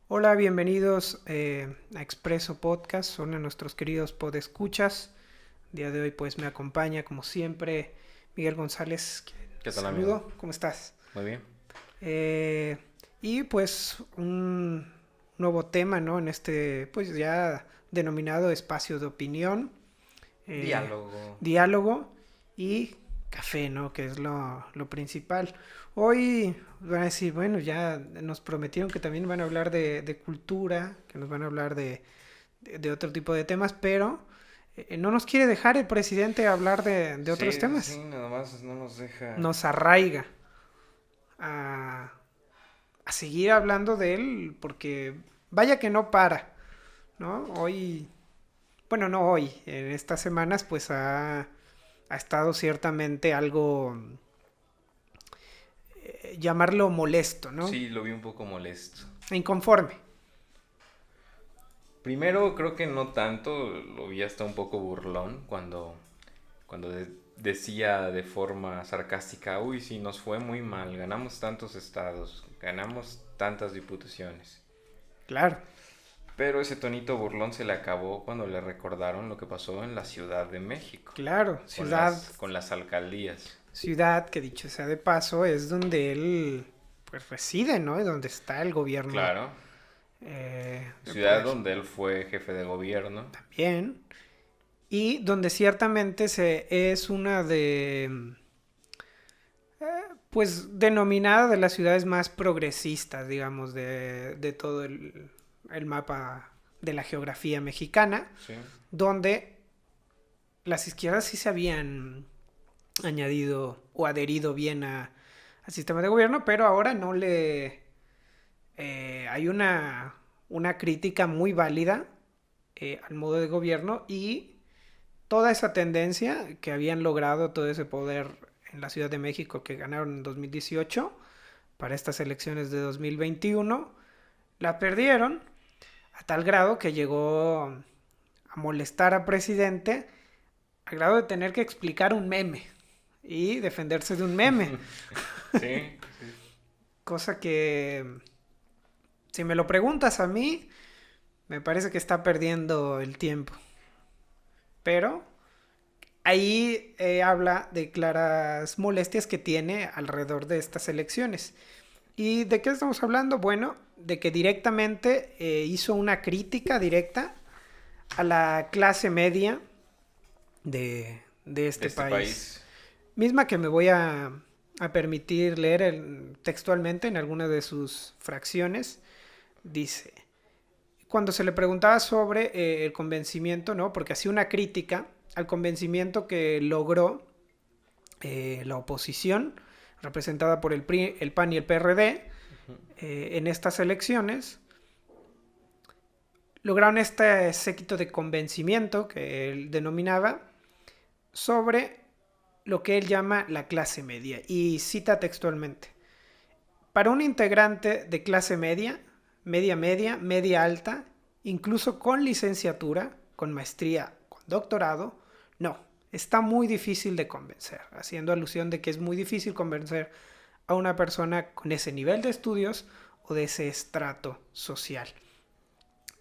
Hola, bienvenidos a Expreso Podcast, son a nuestros queridos podescuchas. El día de hoy pues me acompaña como siempre Miguel González. ¿Qué tal, amigo? Saludo, ¿cómo estás? Muy bien. Eh, y pues un nuevo tema, ¿no? En este pues ya denominado espacio de opinión, eh, Diálogo. diálogo y café, ¿no? Que es lo principal. Hoy van a decir, bueno, ya nos prometieron que también van a hablar de cultura, que nos van a hablar de otro tipo de temas, pero no nos quiere dejar el presidente hablar de otros Sí, sí, temas. nada más no nos deja. Nos arraiga a, a seguir hablando de él porque vaya que no para, ¿no? Hoy, bueno, no hoy, en estas semanas pues ha estado ciertamente algo, llamarlo molesto, ¿no? Sí, lo vi un poco molesto. Inconforme. Primero, creo que no tanto, lo vi hasta un poco burlón cuando decía de forma sarcástica, uy, sí, nos fue muy mal, ganamos tantos estados, ganamos tantas diputaciones. Claro, Pero ese tonito burlón se le acabó cuando le recordaron lo que pasó en la Ciudad de México, claro, con ciudad, con las alcaldías. ciudad que dicho sea de paso es donde él pues reside, ¿no? Y donde está el gobierno Claro, del ciudad poder donde él fue jefe de gobierno. también. Y donde ciertamente es una pues denominada de las ciudades más progresistas, digamos, de todo el mapa de la geografía mexicana, Sí. donde las izquierdas sí se habían añadido o adherido bien al sistema de gobierno, pero ahora no le... hay una crítica muy válida al modo de gobierno y toda esa tendencia que habían logrado, todo ese poder en la Ciudad de México que ganaron en 2018 para estas elecciones de 2021, la perdieron a tal grado que llegó a molestar al presidente, al grado de tener que explicar un meme y defenderse de un meme. Sí, sí. Cosa que, si me lo preguntas a mí, me parece que está perdiendo el tiempo. Pero ahí habla de claras molestias que tiene alrededor de estas elecciones. ¿Y de qué estamos hablando? Bueno, de que directamente hizo una crítica directa a la clase media de De este este país. país. Misma que me voy a permitir leer textualmente en alguna de sus fracciones. Dice, cuando se le preguntaba sobre el convencimiento, ¿no? Porque hacía una crítica al convencimiento que logró la oposición, representada por el PAN y el PRD, en estas elecciones, lograron este séquito de convencimiento que él denominaba sobre lo que él llama la clase media. Y cita textualmente, para un integrante de clase media, media media, media alta, incluso con licenciatura, con maestría, con doctorado, no, está muy difícil de convencer, haciendo alusión de que es muy difícil convencer a una persona con ese nivel de estudios o de ese estrato social.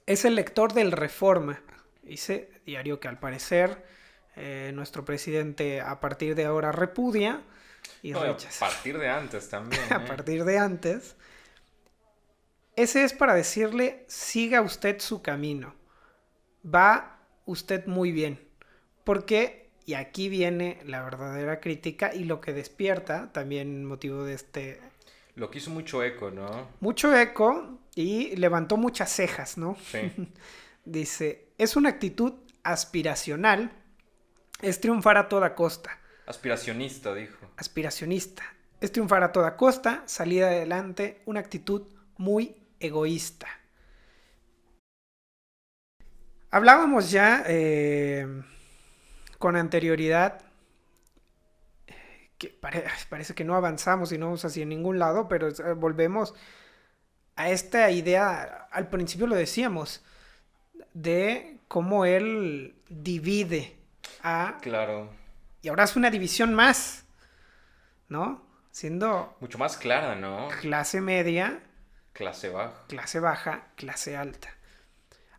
Es el lector del Reforma, dice diario que al parecer nuestro presidente a partir de ahora repudia y No, y a rechaza partir de antes también, a ¿eh? partir de antes. Ese es para decirle, siga usted su camino. Va usted muy bien. Porque, y aquí viene la verdadera crítica y lo que despierta, también motivo de este, Lo que hizo mucho eco, ¿no? mucho eco y levantó muchas cejas, ¿no? Sí. Dice, es una actitud aspiracional, es triunfar a toda costa. Aspiracionista, dijo. Aspiracionista, es triunfar a toda costa, salir adelante, una actitud muy egoísta. Hablábamos ya con anterioridad que parece que no avanzamos y no vamos hacia ningún lado, pero volvemos a esta idea, al principio lo decíamos, de cómo él divide a... Claro. Y ahora es una división más, ¿no? Siendo Mucho más clara, ¿no? clase media, Clase baja. clase baja, clase alta.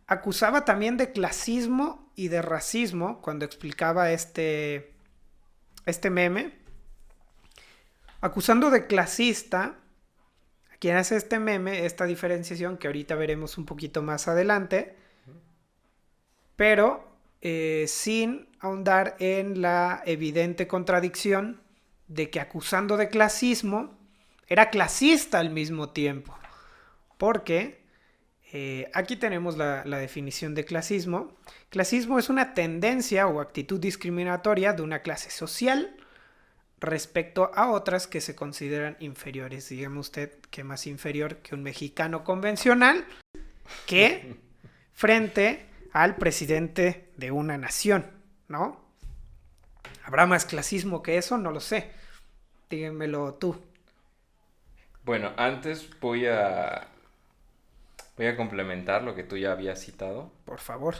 Acusaba también de clasismo y de racismo cuando explicaba este meme. Acusando de clasista a quien hace este meme, esta diferenciación que ahorita veremos un poquito más adelante, pero sin ahondar en la evidente contradicción de que acusando de clasismo era clasista al mismo tiempo. Porque aquí tenemos la definición de clasismo. Clasismo es una tendencia o actitud discriminatoria de una clase social respecto a otras que se consideran inferiores. Dígame usted que más inferior que un mexicano convencional que frente al presidente de una nación, ¿no? ¿Habrá más clasismo que eso? No lo sé. Dígamelo tú. Bueno, antes voy a complementar lo que tú ya habías citado. Por favor.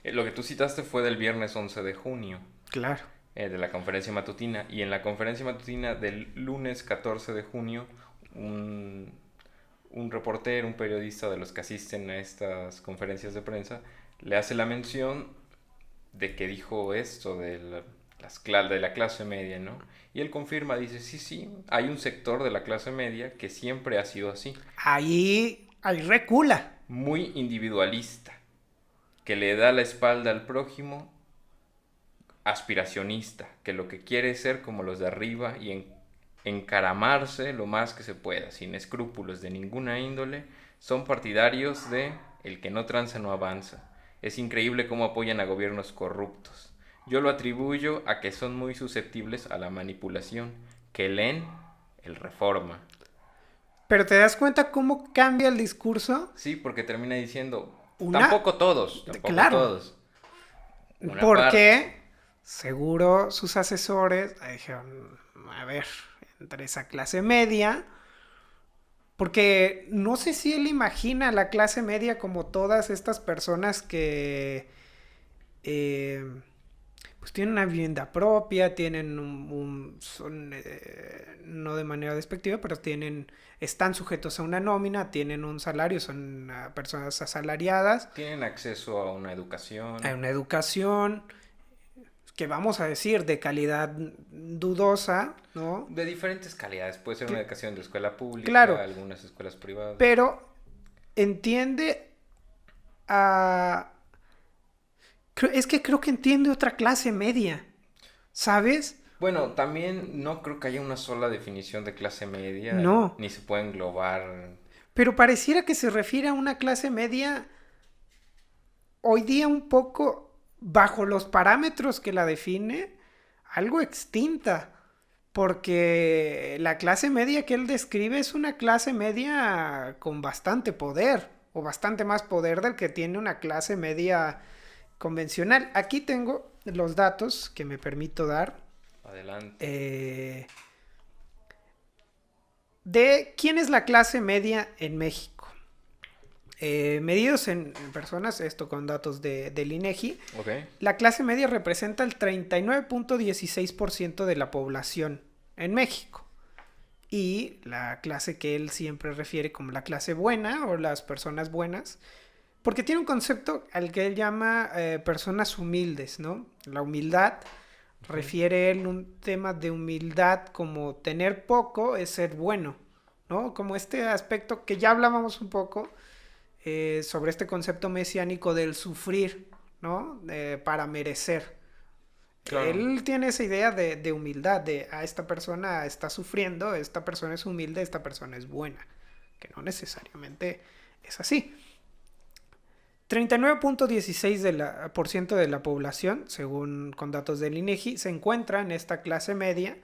Lo que tú citaste fue del viernes 11 de junio. Claro. De la conferencia matutina. Y en la conferencia matutina del lunes 14 de junio, un reportero, un periodista de los que asisten a estas conferencias de prensa, le hace la mención de que dijo esto de la clase media, ¿no? Y él confirma, dice, sí, hay un sector de la clase media que siempre ha sido así. Ahí recula. Muy individualista, que le da la espalda al prójimo, aspiracionista, que lo que quiere es ser como los de arriba y encaramarse lo más que se pueda, sin escrúpulos de ninguna índole. Son partidarios de el que no tranza no avanza. Es increíble cómo apoyan a gobiernos corruptos. Yo lo atribuyo a que son muy susceptibles a la manipulación, que leen el Reforma. Pero ¿te das cuenta cómo cambia el discurso? Sí, porque termina diciendo, tampoco todos. Claro. Porque seguro sus asesores dijeron, a ver, entre esa clase media, porque no sé si él imagina a la clase media como todas estas personas que pues tienen una vivienda propia, tienen son, no de manera despectiva, pero están sujetos a una nómina, tienen un salario, son personas asalariadas. Tienen acceso a una educación. A una educación que vamos a decir de calidad dudosa, ¿no? De diferentes calidades, puede ser una educación de escuela pública, claro, algunas escuelas privadas. Pero entiende a... Es que creo que entiende otra clase media, ¿sabes? Bueno, también no creo que haya una sola definición de clase media. No. Ni se puede englobar. Pero pareciera que se refiere a una clase media hoy día un poco bajo los parámetros que la define, algo extinta. Porque la clase media que él describe es una clase media con bastante poder, o bastante más poder del que tiene una clase media convencional. Aquí tengo los datos que me permito dar. Adelante. De quién es la clase media en México. Medidos en personas, esto con datos del INEGI. Okay. La clase media representa el 39.16% de la población en México. Y la clase que él siempre refiere como la clase buena o las personas buenas, porque tiene un concepto al que él llama personas humildes, ¿no? La humildad refiere él un tema de humildad como tener poco es ser bueno, ¿no? Como este aspecto que ya hablábamos un poco sobre este concepto mesiánico del sufrir, ¿no? Para merecer. Claro. Él tiene esa idea de humildad, de esta persona está sufriendo, esta persona es humilde, esta persona es buena, que no necesariamente es así. 39.16% de la población, según con datos del INEGI, se encuentra en esta clase media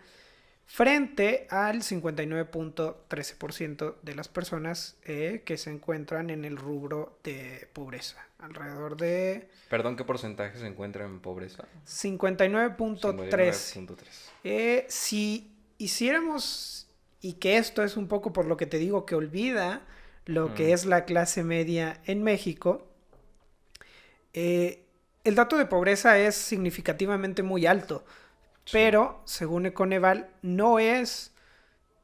frente al 59.13% de las personas que se encuentran en el rubro de pobreza. Alrededor de... Perdón, ¿qué porcentaje se encuentra en pobreza? 59.3. Si hiciéramos, y que esto es un poco por lo que te digo que olvida lo que es la clase media en México, el dato de pobreza es significativamente muy alto, sí. Pero según Econeval no es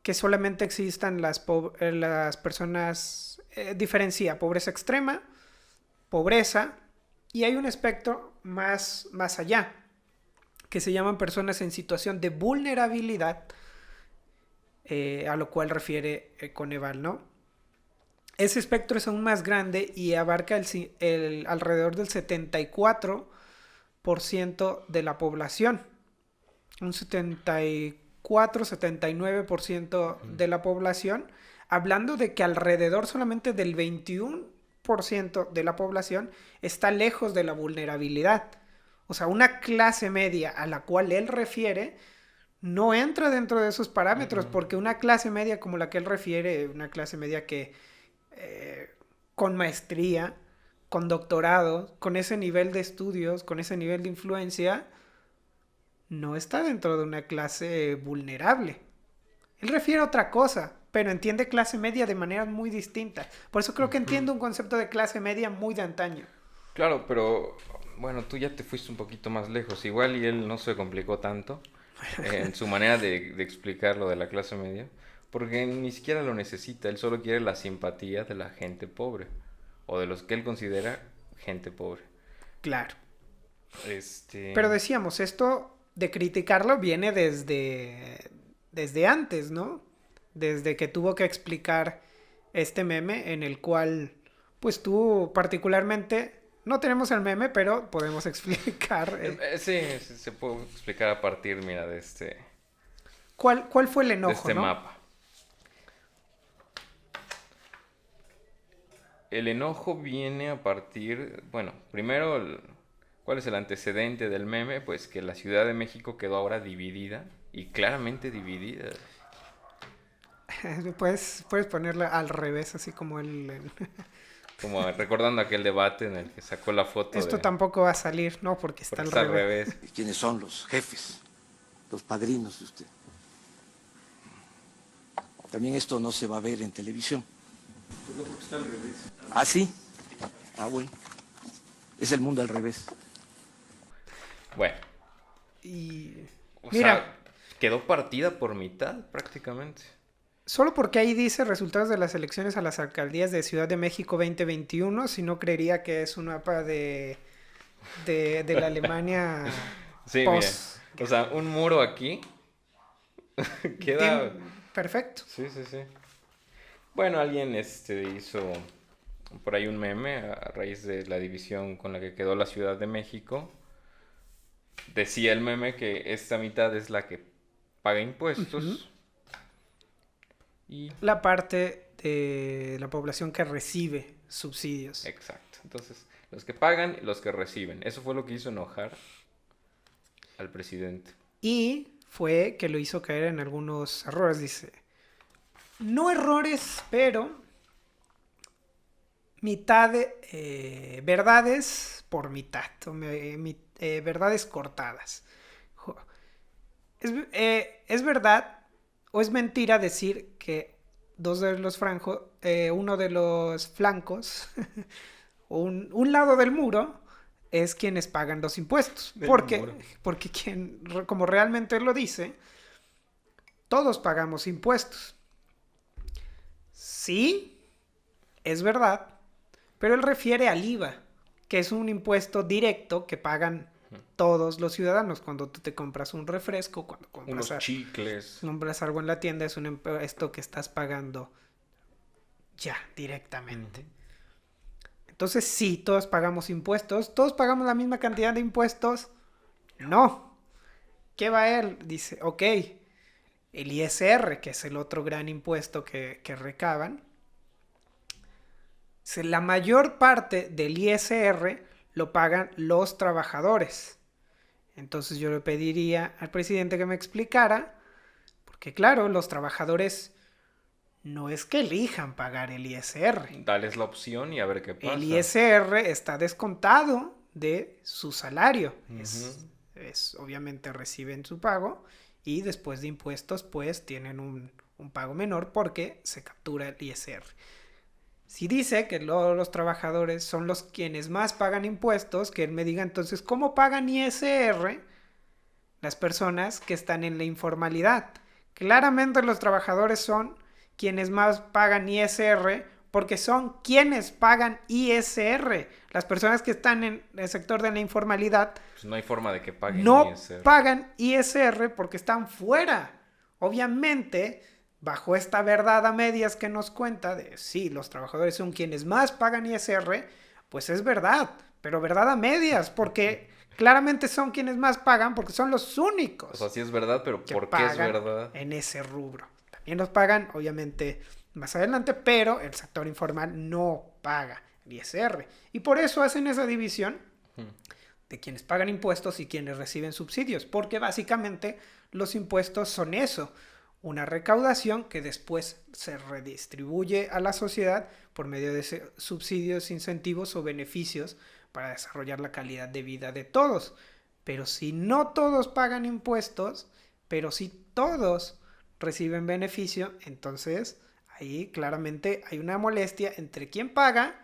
que solamente existan las personas, diferencia pobreza extrema, pobreza, y hay un espectro más allá, que se llaman personas en situación de vulnerabilidad, a lo cual refiere Coneval, ¿no? Ese espectro es aún más grande y abarca alrededor del 74% de la población. Un 74-79% de la población, hablando de que alrededor solamente del 21% de la población está lejos de la vulnerabilidad. O sea, una clase media a la cual él refiere no entra dentro de esos parámetros, porque una clase media como la que él refiere, una clase media que con maestría, con doctorado, con ese nivel de estudios, con ese nivel de influencia, no está dentro de una clase vulnerable. Él refiere a otra cosa, pero entiende clase media de manera muy distinta. Por eso creo que entiende un concepto de clase media muy de antaño. Claro, pero bueno, tú ya te fuiste un poquito más lejos. Igual y él no se complicó tanto en su manera de explicar lo de la clase media, porque ni siquiera lo necesita. Él solo quiere la simpatía de la gente pobre, o de los que él considera gente pobre. Claro. Este... Pero decíamos, esto de criticarlo viene desde antes, ¿no? Desde que tuvo que explicar este meme en el cual, pues tú particularmente, no tenemos el meme, pero podemos explicar. Sí, se puede explicar a partir, mira, de este... ¿Cuál fue el enojo, de este ¿no? mapa. El enojo viene a partir, bueno, primero, ¿cuál es el antecedente del meme? Pues que la Ciudad de México quedó ahora dividida, y claramente dividida. Puedes ponerla al revés, así como el... Como recordando aquel debate en el que sacó la foto Esto de... tampoco va a salir, ¿no? Porque está Porque al está revés. al revés. ¿Quiénes son los jefes, los padrinos de usted? También esto no se va a ver en televisión. Porque está al revés. ¿Ah, sí? Ah, bueno. Es el mundo al revés. Bueno, Y... o Mira, sea, quedó partida por mitad prácticamente. solo porque ahí dice resultados de las elecciones a las alcaldías de Ciudad de México 2021, si no creería que es un mapa de la Alemania Sí, post. mira. O sea, un muro aquí queda... Perfecto. Sí, sí, sí. Bueno, alguien hizo por ahí un meme a raíz de la división con la que quedó la Ciudad de México. Decía el meme que esta mitad es la que paga impuestos. Y... La parte de la población que recibe subsidios. Exacto. Entonces, los que pagan y los que reciben. Eso fue lo que hizo enojar al presidente. Y fue que lo hizo caer en algunos errores, dice. No errores, pero mitad de verdades por mitad. Verdades cortadas. Es verdad o es mentira decir que uno de los flancos, un lado del muro, es quienes pagan los impuestos. Porque como realmente lo dice, todos pagamos impuestos. Sí, es verdad, pero él refiere al IVA, que es un impuesto directo que pagan todos los ciudadanos. Cuando tú te compras un refresco, cuando unos chicles, compras algo en la tienda, es un impuesto que estás pagando ya directamente. Entonces sí, todos pagamos impuestos. ¿Todos pagamos la misma cantidad de impuestos? No. ¿Qué va él? Dice, ok, el ISR, que es el otro gran impuesto que recaban. La mayor parte del ISR lo pagan los trabajadores. Entonces yo le pediría al presidente que me explicara, porque claro, los trabajadores no es que elijan pagar el ISR. dales la opción y a ver qué pasa. El ISR está descontado de su salario. Obviamente reciben su pago y después de impuestos pues tienen un pago menor porque se captura el ISR. Si dice que los trabajadores son los quienes más pagan impuestos, que él me diga entonces cómo pagan ISR las personas que están en la informalidad, Claramente los trabajadores son quienes más pagan ISR porque son quienes pagan ISR. Las personas que están en el sector de la informalidad Pues no hay forma de que paguen no ISR. pagan ISR porque están fuera. Obviamente, bajo esta verdad a medias que nos cuenta de sí, los trabajadores son quienes más pagan ISR, pues es verdad, pero verdad a medias, porque claramente son quienes más pagan porque son los únicos O sea, sí es verdad, pero que ¿por qué es pagan verdad? en ese rubro. También los pagan, obviamente, más adelante, pero el sector informal no paga el ISR. Y por eso hacen esa división de quienes pagan impuestos y quienes reciben subsidios, porque básicamente los impuestos son eso, una recaudación que después se redistribuye a la sociedad por medio de subsidios, incentivos o beneficios para desarrollar la calidad de vida de todos. Pero si no todos pagan impuestos, pero si todos reciben beneficio, entonces ahí claramente hay una molestia entre quien paga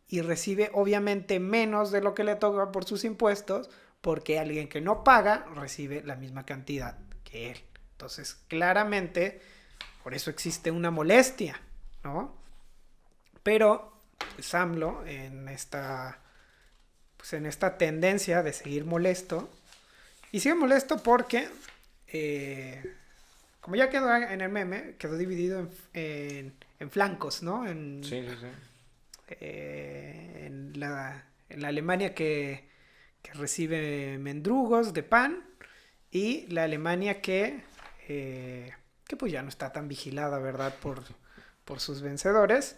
y recibe obviamente menos de lo que le toca por sus impuestos, porque alguien que no paga recibe la misma cantidad que él. Entonces, claramente, por eso existe una molestia, ¿no? Pero pues, AMLO, en esta tendencia de seguir molesto, y sigue molesto porque, como ya quedó en el meme, quedó dividido en flancos, ¿no? Sí, sí, sí. En la Alemania que recibe mendrugos de pan y la Alemania que pues ya no está tan vigilada, ¿verdad? Por sus vencedores,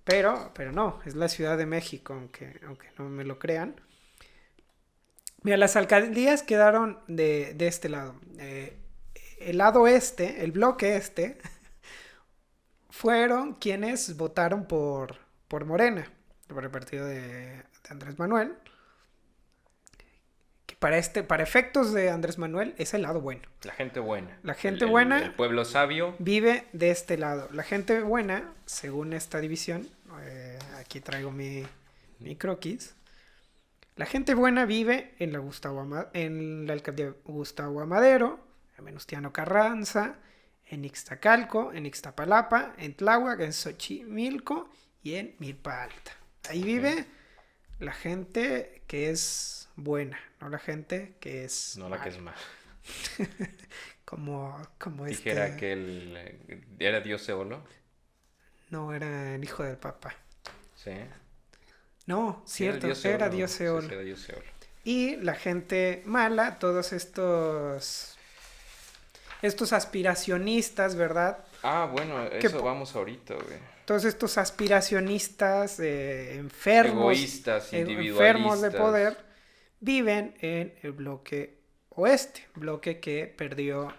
pero no, es la Ciudad de México, aunque no me lo crean. Mira, las alcaldías quedaron de este lado. El lado este, el bloque este, fueron quienes votaron por Morena, por el partido de Andrés Manuel, que para efectos de Andrés Manuel es el lado bueno. La gente buena. La gente buena El pueblo sabio. vive de este lado. La gente buena, según esta división, aquí traigo mi croquis, la gente buena vive en la alcaldía Gustavo Amadero, en Venustiano Carranza, en Ixtacalco, en Ixtapalapa, en Tláhuac, en Xochimilco y en Milpa Alta. Ahí vive la gente que es buena, no la gente que es No la que es mala. como Dijera que él era Dios Eolo. No, era el hijo del Papa. Sí. No, cierto, Dios era Eolo. Dios Eolo. Sí, era Dios Eolo. Y la gente mala, todos estos aspiracionistas, ¿verdad? Ah, bueno, eso vamos ahorita, güey. Todos estos aspiracionistas enfermos, Egoístas, enfermos de individualistas. poder, viven en el bloque oeste, bloque que perdió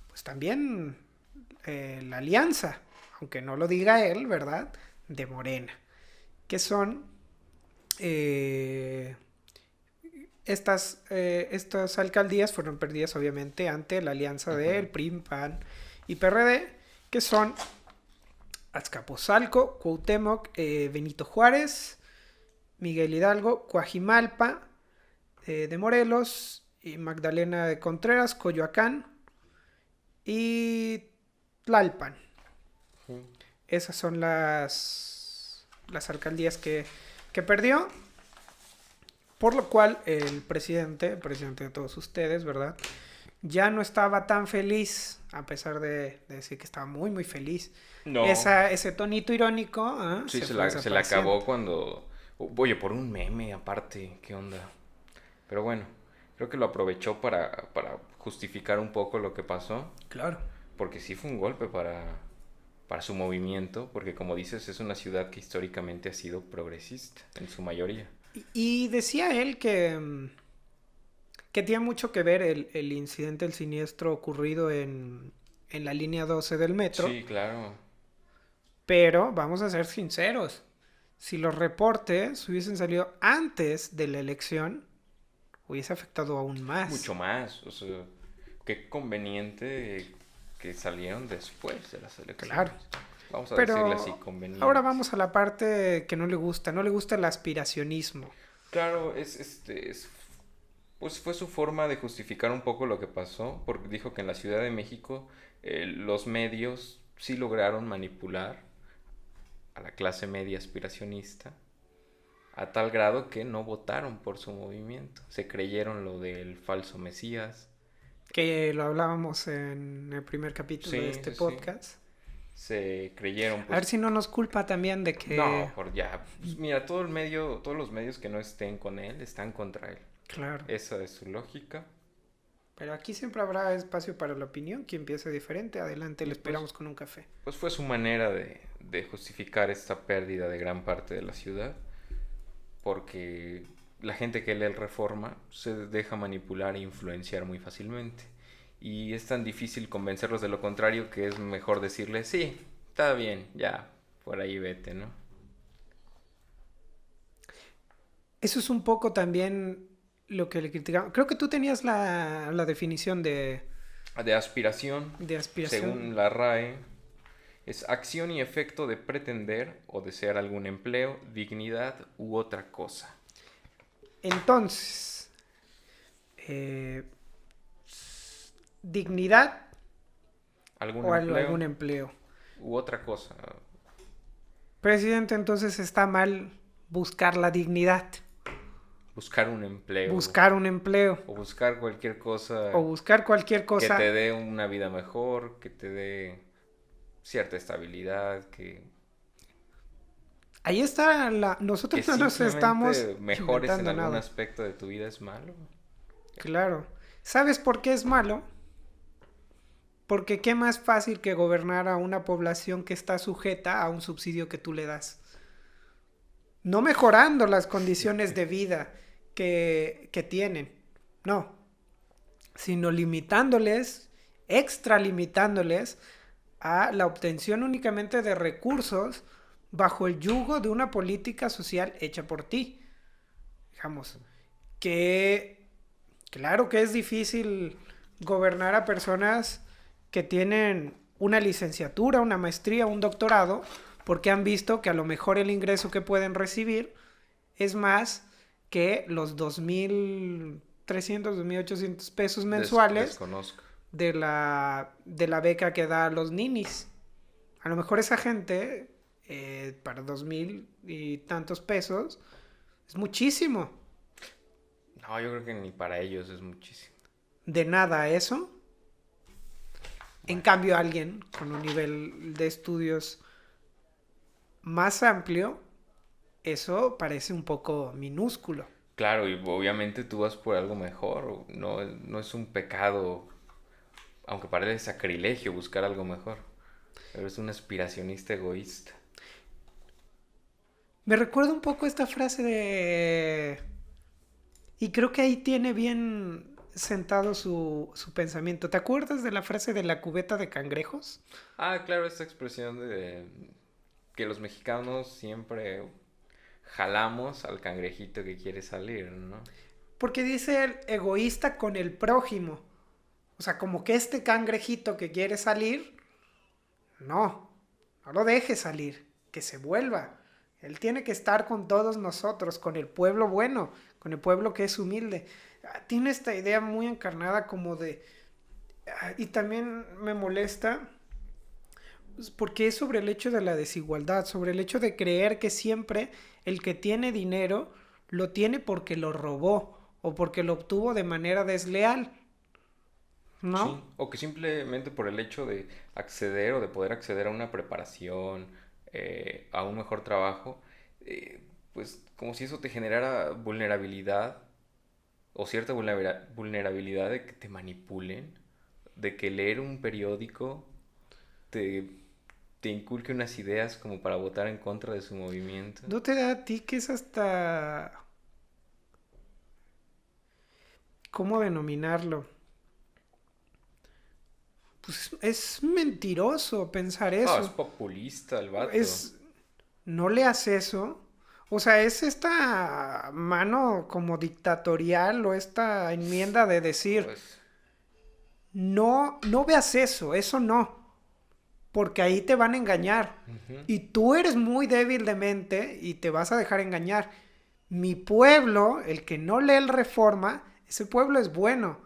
pues también la alianza, aunque no lo diga él, ¿verdad? De Morena, que son estas alcaldías fueron perdidas obviamente ante la alianza de el PRI, PAN y PRD, que son Azcapotzalco, Cuauhtémoc, Benito Juárez, Miguel Hidalgo, Coajimalpa de Morelos, y Magdalena de Contreras, Coyoacán y Tlalpan. Esas son las alcaldías que perdió. Por lo cual el presidente de todos ustedes, ¿verdad? Ya no estaba tan feliz, a pesar de decir que estaba muy, muy feliz. No. Ese tonito irónico. Sí, se le acabó cuando... Oye, por un meme aparte, ¿qué onda? Pero bueno, creo que lo aprovechó para justificar un poco lo que pasó. Claro. Porque sí fue un golpe para su movimiento, porque como dices, es una ciudad que históricamente ha sido progresista, en su mayoría. Y decía él que tiene mucho que ver el incidente, el siniestro ocurrido en la línea 12 del metro. Sí, claro. Pero vamos a ser sinceros. Si los reportes hubiesen salido antes de la elección, hubiese afectado aún más. Mucho más. O sea, qué conveniente que salieron después de las elecciones. Claro. Vamos a Pero decirle así, conveniente. ahora vamos a la parte que no le gusta. No le gusta el aspiracionismo. Claro, Pues fue su forma de justificar un poco lo que pasó, porque dijo que en la Ciudad de México los medios sí lograron manipular a la clase media aspiracionista a tal grado que no votaron por su movimiento. Se creyeron lo del falso Mesías. Que lo hablábamos en el primer capítulo de Sí, este sí, sí. podcast. Se creyeron, A ver pues... si no nos culpa también de que... No, por ya. Pues mira, todo el medio, todos los medios que no estén con él están contra él. Claro. Esa es su lógica. Pero aquí siempre habrá espacio para la opinión. Quien piense diferente, adelante, Y le pues- esperamos con un café. Pues fue su manera de justificar esta pérdida de gran parte de la ciudad, porque la gente que lee el Reforma se deja manipular e influenciar muy fácilmente. Y es tan difícil convencerlos de lo contrario que es mejor decirles, sí, está bien, ya, por ahí vete, ¿no? Eso es un poco también lo que le criticamos. Creo que tú tenías la definición De aspiración, de aspiración. según la RAE, es acción y efecto de pretender o desear algún empleo, dignidad u otra cosa. Entonces, dignidad Algún o empleo algún empleo. u otra cosa. Presidente, entonces está mal buscar la dignidad, Buscar un empleo. buscar un empleo O buscar cualquier cosa o buscar cualquier que cosa. te dé una vida mejor, que te dé cierta estabilidad, que Ahí está nosotros no nos estamos mejores en inventando algún nada. aspecto de tu vida es malo. Claro. ¿Sabes por qué es malo? Porque qué más fácil que gobernar a una población que está sujeta a un subsidio que tú le das. No mejorando las condiciones de vida que tienen. No. Sino limitándoles, extralimitándoles a la obtención únicamente de recursos bajo el yugo de una política social hecha por ti. Digamos, que claro que es difícil gobernar a personas que tienen una licenciatura, una maestría, un doctorado, porque han visto que a lo mejor el ingreso que pueden recibir es más que los 2.300, 2.800 pesos mensuales Desconozco. de la beca que da a los ninis. A lo mejor esa gente, para 2.000 y tantos pesos, es muchísimo. No, yo creo que ni para ellos es muchísimo. De nada eso. En cambio, alguien con un nivel de estudios más amplio, eso parece un poco minúsculo. Claro, y obviamente tú vas por algo mejor. No, no es un pecado, aunque parece sacrilegio buscar algo mejor. Pero es un aspiracionista egoísta. Me recuerda un poco esta frase de... Y creo que ahí tiene bien sentado su pensamiento. ¿Te acuerdas de la frase de la cubeta de cangrejos? Ah, claro, esta expresión de que los mexicanos siempre jalamos al cangrejito que quiere salir, ¿no? Porque dice el egoísta con el prójimo. O sea, como que este cangrejito que quiere salir, no lo deje salir, que se vuelva. Él tiene que estar con todos nosotros, con el pueblo bueno, con el pueblo que es humilde. Tiene esta idea muy encarnada como de... Y también me molesta pues, porque es sobre el hecho de la desigualdad, sobre el hecho de creer que siempre el que tiene dinero lo tiene porque lo robó o porque lo obtuvo de manera desleal, ¿no? Sí, o que simplemente por el hecho de acceder o de poder acceder a una preparación, a un mejor trabajo, pues como si eso te generara vulnerabilidad o cierta vulnerabilidad de que te manipulen, de que leer un periódico te, te inculque unas ideas como para votar en contra de su movimiento. ¿No te da a ti que es hasta... ¿Cómo denominarlo? Pues es mentiroso pensar No, es eso. populista el vato. No leas eso. O sea, es esta mano como dictatorial o esta enmienda de decir, Pues, no veas eso no. Porque ahí te van a engañar. ujú. Y tú eres muy débil de mente y te vas a dejar engañar. Mi pueblo, el que no lee el Reforma, Ese pueblo es bueno,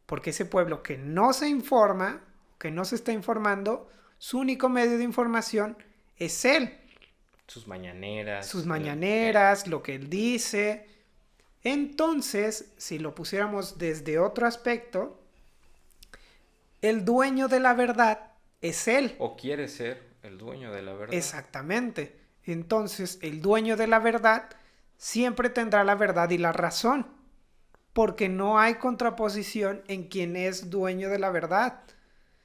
porque ese pueblo que no se informa, que no se está informando, su único medio de información es él. Sus mañaneras. Sus mañaneras, lo que él dice. Entonces, si lo pusiéramos desde otro aspecto, el dueño de la verdad es él. O quiere ser el dueño de la verdad. Exactamente. Entonces, el dueño de la verdad siempre tendrá la verdad y la razón, porque no hay contraposición en quien es dueño de la verdad.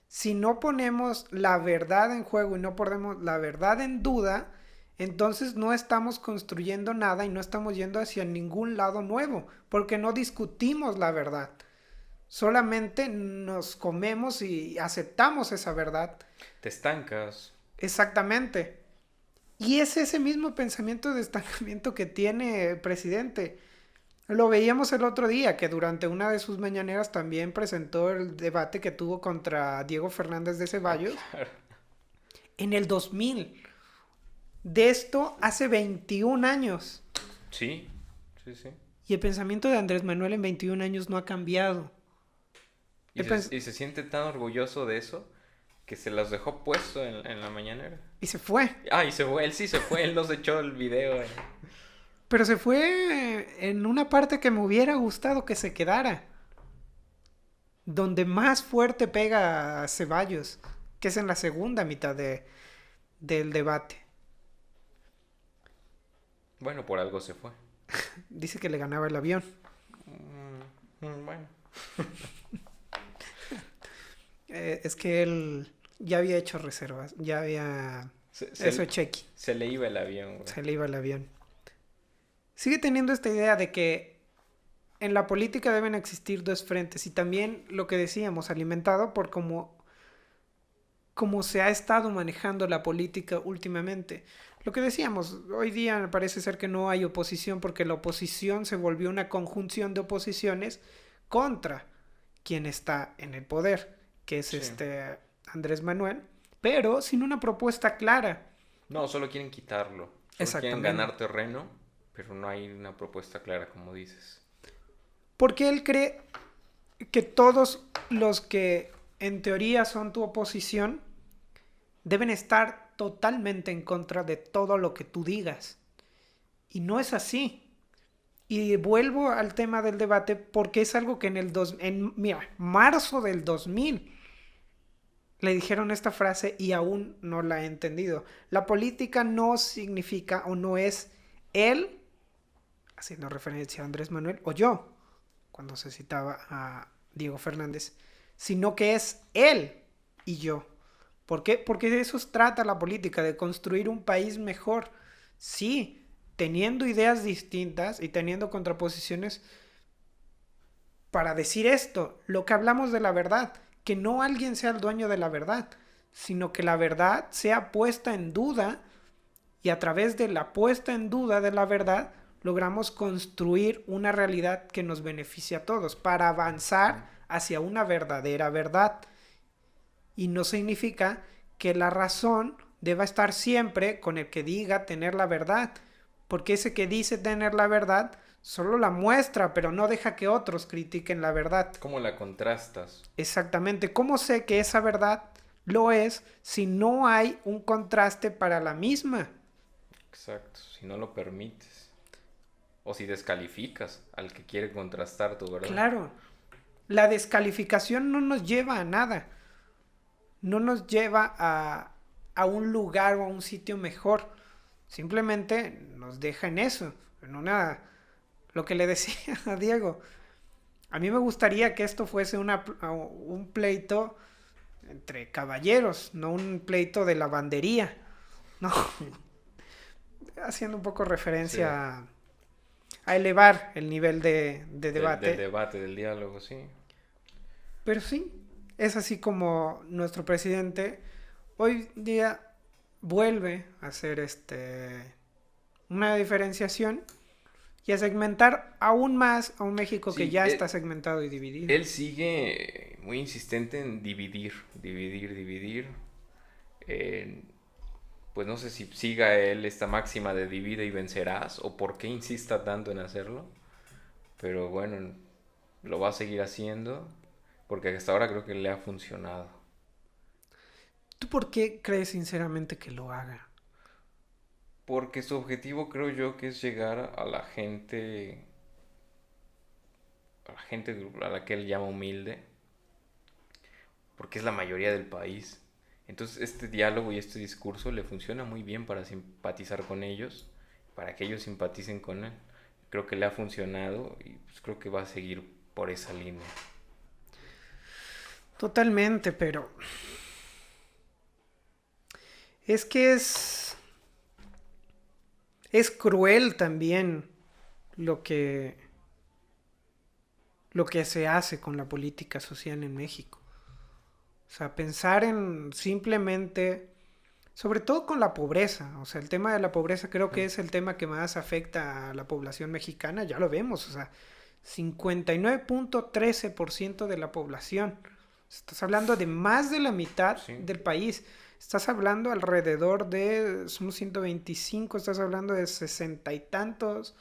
Si no ponemos la verdad en juego y no ponemos la verdad en duda, entonces no estamos construyendo nada y no estamos yendo hacia ningún lado nuevo, porque no discutimos la verdad. Solamente nos comemos y aceptamos esa verdad. Te estancas. Exactamente. Y es ese mismo pensamiento de estancamiento que tiene el presidente. Lo veíamos el otro día, que durante una de sus mañaneras también presentó el debate que tuvo contra Diego Fernández de Ceballos en el 2000. De esto hace 21 años. Sí, sí, sí. Y el pensamiento de Andrés Manuel en 21 años no ha cambiado. Y se siente tan orgulloso de eso que se los dejó puesto en la mañanera. Y se fue. Ah, y se fue, él sí se fue, él nos echó el video. Pero se fue en una parte que me hubiera gustado que se quedara. Donde más fuerte pega a Ceballos, que es en la segunda mitad del debate. Bueno, por algo se fue. Dice que le ganaba el avión. Bueno. Es que él ya había hecho reservas, ya había hecho check-in. Se le iba el avión. Güey. Se le iba el avión. Sigue teniendo esta idea de que en la política deben existir dos frentes y también lo que decíamos, alimentado por cómo se ha estado manejando la política últimamente. Lo que decíamos, hoy día parece ser que no hay oposición porque la oposición se volvió una conjunción de oposiciones contra quien está en el poder, que es Andrés Manuel, pero sin una propuesta clara. No, solo quieren quitarlo. Solo quieren ganar terreno, pero no hay una propuesta clara, como dices. Porque él cree que todos los que en teoría son tu oposición deben estar totalmente en contra de todo lo que tú digas. Y no es así. Y vuelvo al tema del debate porque es algo que en marzo del 2000 le dijeron esta frase y aún no la he entendido. La política no significa o no es él, haciendo referencia a Andrés Manuel, o yo, cuando se citaba a Diego Fernández, sino que es él y yo. ¿Por qué? Porque de eso trata la política, de construir un país mejor. Sí, teniendo ideas distintas y teniendo contraposiciones para decir esto, lo que hablamos de la verdad, que no alguien sea el dueño de la verdad, sino que la verdad sea puesta en duda y a través de la puesta en duda de la verdad logramos construir una realidad que nos beneficie a todos para avanzar hacia una verdadera verdad. Y no significa que la razón deba estar siempre con el que diga tener la verdad, porque ese que dice tener la verdad solo la muestra, pero no deja que otros critiquen la verdad. ¿Cómo la contrastas? Exactamente. ¿Cómo sé que esa verdad lo es si no hay un contraste para la misma? Exacto, si no lo permites. O si descalificas al que quiere contrastar tu verdad. Claro. La descalificación no nos lleva a nada. No nos lleva a un lugar o a un sitio mejor. Simplemente nos deja en eso. Lo que le decía a Diego. A mí me gustaría que esto fuese un pleito entre caballeros, no un pleito de lavandería. No. Haciendo un poco referencia a elevar el nivel de debate. Del debate, del diálogo, sí. Pero sí, es así como nuestro presidente hoy día vuelve a hacer una diferenciación y a segmentar aún más a un México que ya está segmentado y dividido. Él sigue muy insistente en dividir. Pues no sé si siga él esta máxima de divide y vencerás o por qué insista tanto en hacerlo. Pero bueno, lo va a seguir haciendo, porque hasta ahora creo que le ha funcionado. ¿Tú por qué crees sinceramente que lo haga? Porque su objetivo creo yo que es llegar a la gente a la que él llama humilde, porque es la mayoría del país. Entonces este diálogo y este discurso le funciona muy bien para simpatizar con ellos, para que ellos simpaticen con él. Creo que le ha funcionado y pues creo que va a seguir por esa línea. Totalmente, pero es que es cruel también lo que lo que se hace con la política social en México. O sea, pensar en simplemente, sobre todo con la pobreza, o sea, el tema de la pobreza creo que es el tema que más afecta a la población mexicana, ya lo vemos, o sea, 59.13% de la población. Estás hablando de más de la mitad Sí. del país. Estás hablando alrededor de, somos 125, estás hablando de 60 y tantos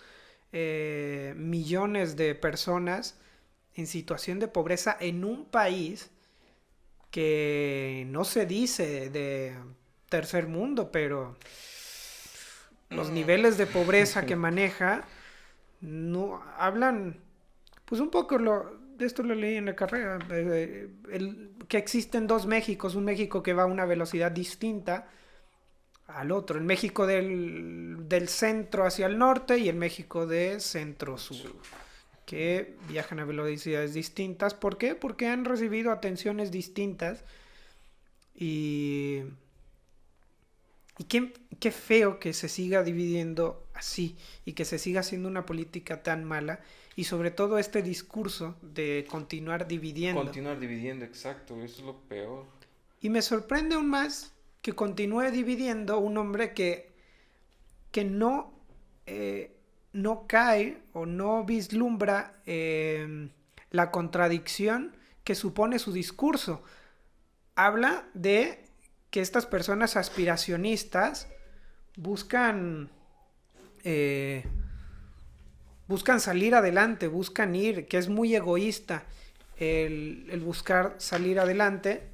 millones de personas en situación de pobreza en un país que no se dice de tercer mundo, pero los niveles de pobreza que maneja no hablan, pues un poco de esto lo leí en la carrera, que existen dos Méxicos, un México que va a una velocidad distinta al otro, el México del centro hacia el norte y el México de centro-sur, que viajan a velocidades distintas. ¿Por qué? Porque han recibido atenciones distintas y qué feo que se siga dividiendo así y que se siga haciendo una política tan mala y sobre todo este discurso de continuar dividiendo. Continuar dividiendo, exacto, eso es lo peor. Y me sorprende aún más que continúe dividiendo un hombre que no cae o no vislumbra la contradicción que supone su discurso. Habla de que estas personas aspiracionistas buscan salir adelante, buscan ir, que es muy egoísta el buscar salir adelante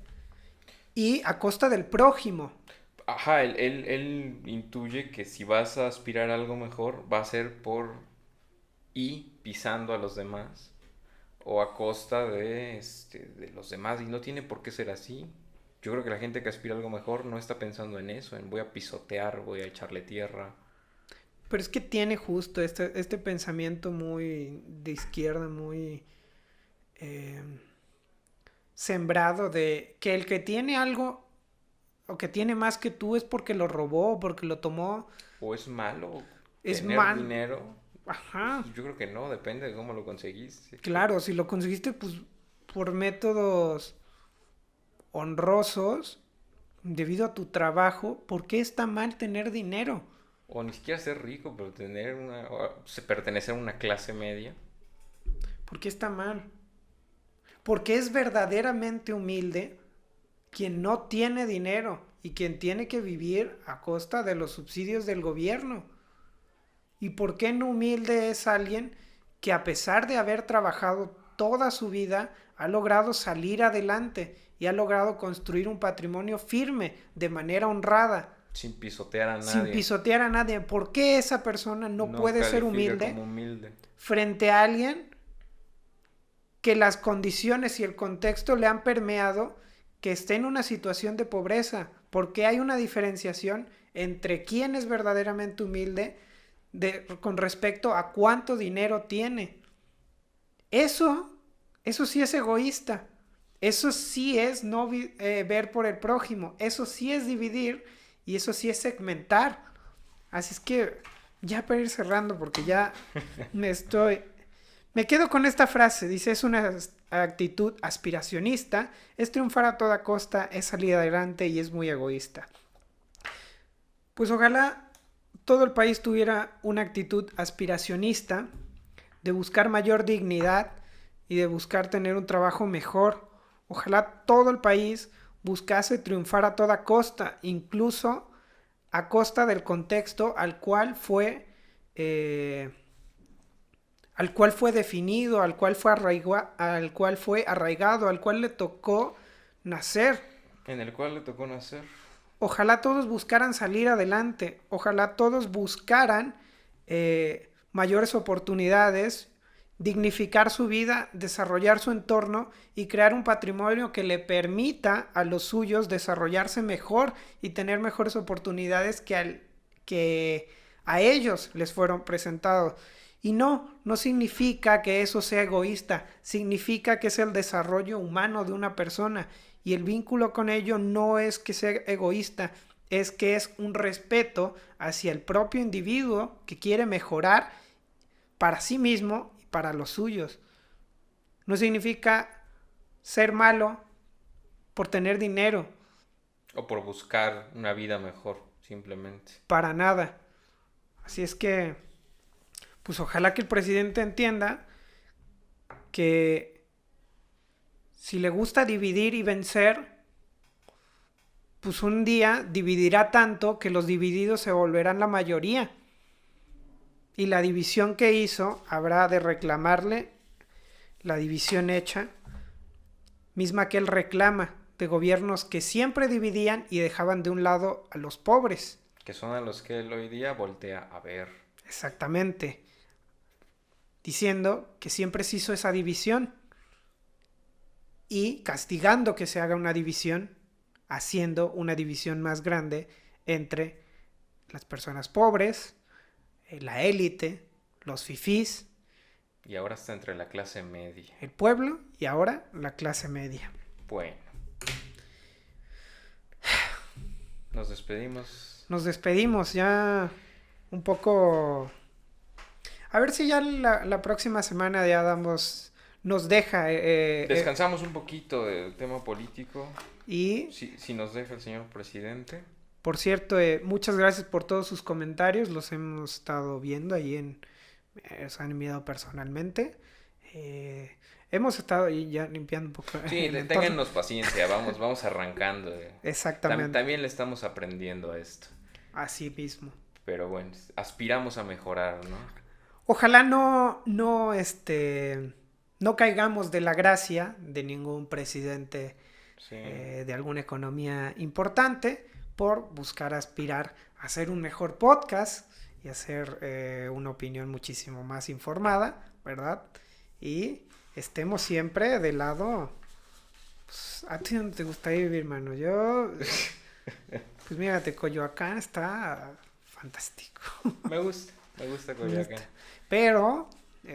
y a costa del prójimo. Ajá, él intuye que si vas a aspirar a algo mejor, va a ser y pisando a los demás o a costa de los demás, y no tiene por qué ser así. Yo creo que la gente que aspira a algo mejor no está pensando en eso, en voy a pisotear, voy a echarle tierra. Pero es que tiene justo este pensamiento muy de izquierda, muy eh, sembrado de que el que tiene algo o que tiene más que tú es porque lo robó, porque lo tomó. O es malo Es tener mal. dinero. Ajá. Yo creo que no, depende de cómo lo conseguiste. Claro, si lo conseguiste pues por métodos honrosos, debido a tu trabajo, ¿por qué está mal tener dinero? O ni siquiera ser rico, pero pertenecer a una clase media. ¿Por qué está mal? Porque es verdaderamente humilde quien no tiene dinero y quien tiene que vivir a costa de los subsidios del gobierno. ¿Y por qué no humilde es alguien que a pesar de haber trabajado toda su vida ha logrado salir adelante y ha logrado construir un patrimonio firme de manera honrada? Sin pisotear a nadie. Sin pisotear a nadie. ¿Por qué esa persona no puede ser humilde frente a alguien que las condiciones y el contexto le han permeado que esté en una situación de pobreza? Porque hay una diferenciación entre quién es verdaderamente humilde con respecto a cuánto dinero tiene. Eso sí es egoísta. Eso sí es no ver por el prójimo. Eso sí es dividir y eso sí es segmentar. Así es que ya para ir cerrando, porque ya me quedo con esta frase. Dice, es una actitud aspiracionista, es triunfar a toda costa, es salir adelante y es muy egoísta. Pues ojalá todo el país tuviera una actitud aspiracionista de buscar mayor dignidad y de buscar tener un trabajo mejor. Ojalá todo el país buscase triunfar a toda costa, incluso a costa del contexto al cual al cual fue definido, al cual fue arraigado, al cual le tocó nacer. En el cual le tocó nacer. Ojalá todos buscaran salir adelante, ojalá todos buscaran mayores oportunidades, dignificar su vida, desarrollar su entorno y crear un patrimonio que le permita a los suyos desarrollarse mejor y tener mejores oportunidades que a ellos les fueron presentados. Y no significa que eso sea egoísta, significa que es el desarrollo humano de una persona. Y el vínculo con ello no es que sea egoísta, es que es un respeto hacia el propio individuo que quiere mejorar para sí mismo y para los suyos. No significa ser malo por tener dinero. O por buscar una vida mejor, simplemente. Para nada. Así es que, pues ojalá que el presidente entienda que si le gusta dividir y vencer, pues un día dividirá tanto que los divididos se volverán la mayoría. Y la división que hizo habrá de reclamarle la división hecha, misma que él reclama de gobiernos que siempre dividían y dejaban de un lado a los pobres. Que son a los que él hoy día voltea a ver. Exactamente. Diciendo que siempre se hizo esa división y castigando que se haga una división, haciendo una división más grande entre las personas pobres, la élite, los fifís. Y ahora está entre la clase media. El pueblo y ahora la clase media. Bueno. Nos despedimos. Nos despedimos ya un poco. A ver si ya la próxima semana ya nos deja. Descansamos un poquito del tema político. Y si nos deja el señor presidente. Por cierto, muchas gracias por todos sus comentarios. Los hemos estado viendo ahí se han enviado personalmente. Hemos estado ahí ya limpiando un poco. Sí, téngannos paciencia, vamos arrancando. Exactamente. También le estamos aprendiendo a esto. Así mismo. Pero bueno, aspiramos a mejorar, ¿no? Ojalá no caigamos de la gracia de ningún presidente sí. De alguna economía importante por buscar aspirar a hacer un mejor podcast y hacer una opinión muchísimo más informada, ¿verdad? Y estemos siempre del lado. Pues, ¿a ti dónde te gustaría vivir, mano? Yo, pues mírate, Coyoacán está fantástico. Me gusta Coyoacán. Pero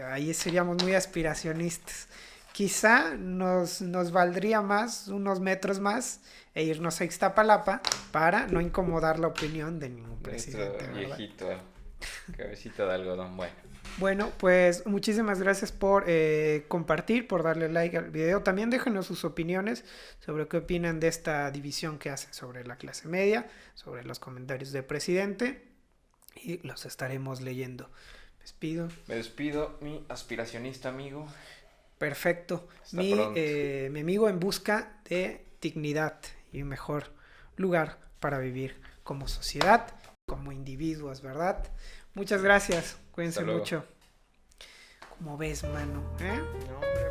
ahí seríamos muy aspiracionistas. Quizá nos valdría más, unos metros más, e irnos a Ixtapalapa para no incomodar la opinión de ningún presidente. Nuestro viejito, cabecita de algodón, Bueno, pues muchísimas gracias por compartir, por darle like al video. También déjenos sus opiniones sobre qué opinan de esta división que hacen sobre la clase media, sobre los comentarios del presidente, y los estaremos leyendo. Me despido, mi aspiracionista amigo. Perfecto. Mi amigo en busca de dignidad y un mejor lugar para vivir como sociedad, como individuos, ¿verdad? Muchas gracias. Cuídense mucho. Como ves, mano, No, hombre,